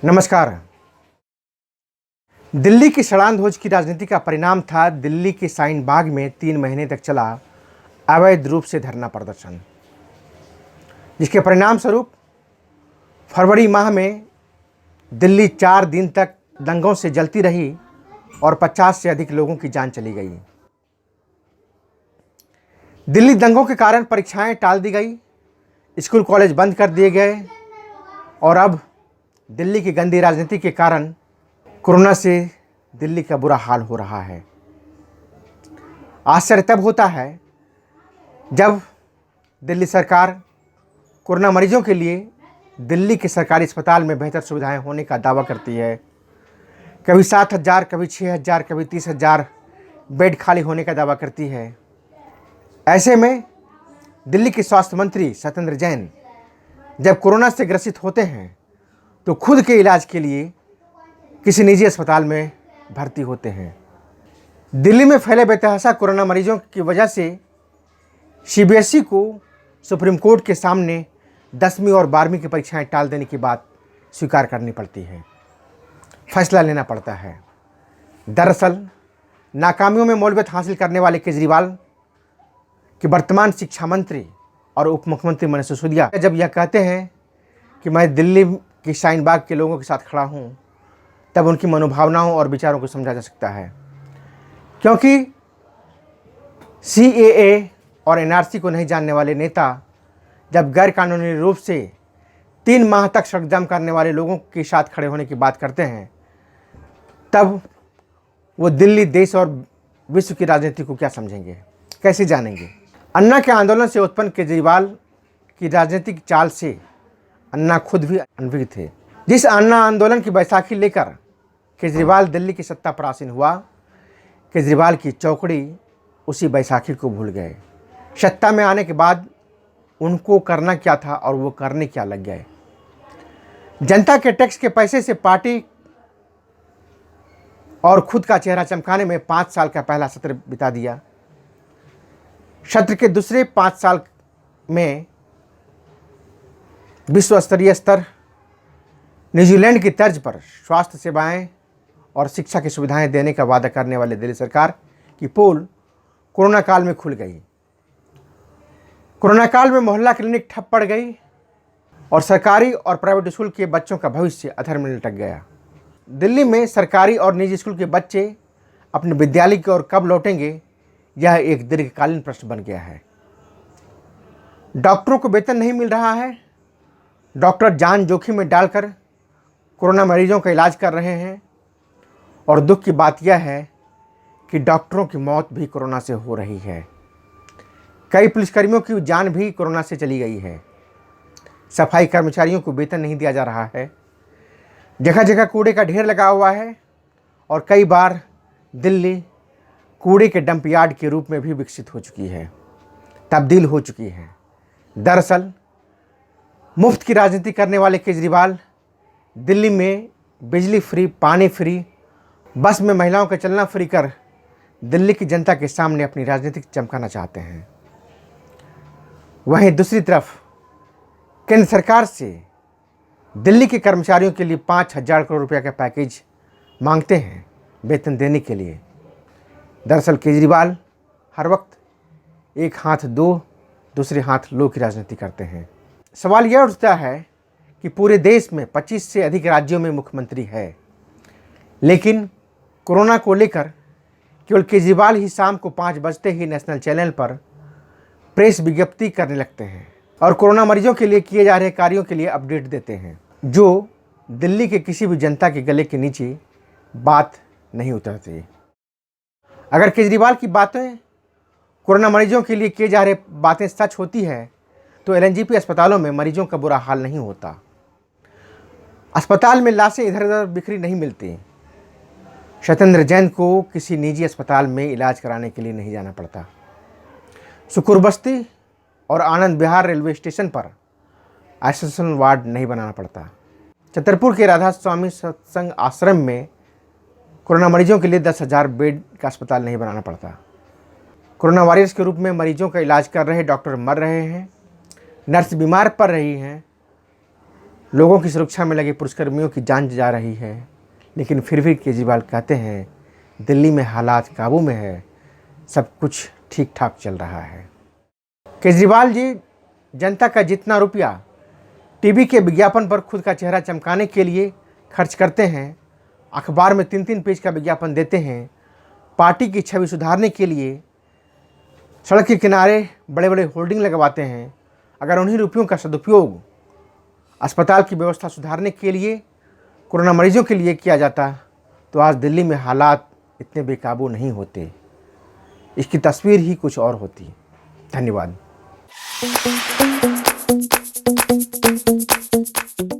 नमस्कार। दिल्ली की सड़ांधोज की राजनीति का परिणाम था दिल्ली के शाहीन बाग में 3 महीने तक चला अवैध रूप से धरना प्रदर्शन, जिसके परिणाम स्वरूप फरवरी माह में दिल्ली 4 दिन तक दंगों से जलती रही और 50 से अधिक लोगों की जान चली गई। दिल्ली दंगों के कारण परीक्षाएं टाल दी गई, स्कूल कॉलेज बंद कर दिए गए और अब दिल्ली की गंदी राजनीति के कारण कोरोना से दिल्ली का बुरा हाल हो रहा है। आश्चर्य तब होता है जब दिल्ली सरकार कोरोना मरीजों के लिए दिल्ली के सरकारी अस्पताल में बेहतर सुविधाएं होने का दावा करती है। कभी 7,000, कभी 6,000, कभी 30,000 बेड खाली होने का दावा करती है। ऐसे में दिल्ली के स्वास्थ्य मंत्री सत्येंद्र जैन जब कोरोना से ग्रसित होते हैं तो खुद के इलाज के लिए किसी निजी अस्पताल में भर्ती होते हैं। दिल्ली में फैले बेतहाशा कोरोना मरीजों की वजह से सीबीएसई को सुप्रीम कोर्ट के सामने 10वीं और 12वीं की परीक्षाएं टाल देने की बात स्वीकार करनी पड़ती है, फैसला लेना पड़ता है। दरअसल नाकामियों में मौलवियत हासिल करने वाले केजरीवाल के वर्तमान शिक्षा मंत्री और उप मुख्यमंत्री मनीष सिसोदिया जब यह कहते हैं कि मैं दिल्ली के शाहीन बाग के लोगों के साथ खड़ा हूं, तब उनकी मनोभावनाओं और विचारों को समझा जा सकता है। क्योंकि सीएए और एनआरसी को नहीं जानने वाले नेता जब गैर कानूनी रूप से 3 माह तक सड़क जाम करने वाले लोगों के साथ खड़े होने की बात करते हैं, तब वो दिल्ली, देश और विश्व की राजनीति को क्या समझेंगे, कैसे जानेंगे। अन्ना के आंदोलन से उत्पन्न केजरीवाल की राजनीतिक चाल से अन्ना खुद भी अनभिज्ञ थे। जिस अन्ना आंदोलन की बैसाखी लेकर केजरीवाल दिल्ली की सत्ता पर आसीन हुआ, केजरीवाल की चौकड़ी उसी बैसाखी को भूल गए। सत्ता में आने के बाद उनको करना क्या था और वो करने क्या लग गए। जनता के टैक्स के पैसे से पार्टी और खुद का चेहरा चमकाने में 5 साल का पहला सत्र बिता दिया। सत्र के दूसरे 5 साल में विश्व स्तरीय स्तर न्यूजीलैंड की तर्ज पर स्वास्थ्य सेवाएं और शिक्षा की सुविधाएं देने का वादा करने वाले दिल्ली सरकार की पोल कोरोना काल में खुल गई। कोरोना काल में मोहल्ला क्लिनिक ठप पड़ गई और सरकारी और प्राइवेट स्कूल के बच्चों का भविष्य अधर में लटक गया। दिल्ली में सरकारी और निजी स्कूल के बच्चे अपने विद्यालय की ओर कब लौटेंगे, यह एक दीर्घकालीन प्रश्न बन गया है। डॉक्टरों को वेतन नहीं मिल रहा है, डॉक्टर जान जोखिम में डालकर कोरोना मरीजों का इलाज कर रहे हैं और दुख की बात यह है कि डॉक्टरों की मौत भी कोरोना से हो रही है। कई पुलिसकर्मियों की जान भी कोरोना से चली गई है। सफाई कर्मचारियों को वेतन नहीं दिया जा रहा है। जगह जगह कूड़े का ढेर लगा हुआ है और कई बार दिल्ली कूड़े के डंप यार्ड के रूप में भी विकसित हो चुकी है, तब्दील हो चुकी है। दरअसल मुफ्त की राजनीति करने वाले केजरीवाल दिल्ली में बिजली फ्री, पानी फ्री, बस में महिलाओं का चलना फ्री कर दिल्ली की जनता के सामने अपनी राजनीति चमकाना चाहते हैं। वहीं दूसरी तरफ केंद्र सरकार से दिल्ली के कर्मचारियों के लिए 5,000 करोड़ रुपये का पैकेज मांगते हैं वेतन देने के लिए। दरअसल केजरीवाल हर वक्त एक हाथ दो, दूसरे हाथ लो की राजनीति करते हैं। सवाल यह उठता है कि पूरे देश में 25 से अधिक राज्यों में मुख्यमंत्री है, लेकिन कोरोना को लेकर केवल केजरीवाल ही शाम को 5 बजते ही नेशनल चैनल पर प्रेस विज्ञप्ति करने लगते हैं और कोरोना मरीजों के लिए किए जा रहे कार्यों के लिए अपडेट देते हैं, जो दिल्ली के किसी भी जनता के गले के नीचे बात नहीं उतरती। अगर केजरीवाल की बातें कोरोना मरीजों के लिए किए जा रहे बातें सच होती है तो एलएनजेपी अस्पतालों में मरीजों का बुरा हाल नहीं होता। अस्पताल में लाशें इधर उधर बिखरी नहीं मिलती। सत्येंद्र जैन को किसी निजी अस्पताल में इलाज कराने के लिए नहीं जाना पड़ता। सुकुर बस्ती और आनंद विहार रेलवे स्टेशन पर आइसोलेशन वार्ड नहीं बनाना पड़ता। छतरपुर के राधा स्वामी सत्संग आश्रम में कोरोना मरीजों के लिए 10,000 बेड का अस्पताल नहीं बनाना पड़ता। कोरोना वॉरियर्स के रूप में मरीजों का इलाज कर रहे डॉक्टर मर रहे हैं, नर्स बीमार पड़ रही हैं, लोगों की सुरक्षा में लगे पुलिसकर्मियों की जान जा रही है, लेकिन फिर भी केजरीवाल कहते हैं दिल्ली में हालात काबू में है, सब कुछ ठीक ठाक चल रहा है। केजरीवाल जी जनता का जितना रुपया टीवी के विज्ञापन पर खुद का चेहरा चमकाने के लिए खर्च करते हैं, अखबार में 3-3 पेज का विज्ञापन देते हैं, पार्टी की छवि सुधारने के लिए सड़क के किनारे बड़े बड़े होर्डिंग लगवाते हैं, अगर उन्हीं रुपयों का सदुपयोग अस्पताल की व्यवस्था सुधारने के लिए, कोरोना मरीजों के लिए किया जाता तो आज दिल्ली में हालात इतने बेकाबू नहीं होते। इसकी तस्वीर ही कुछ और होती। धन्यवाद।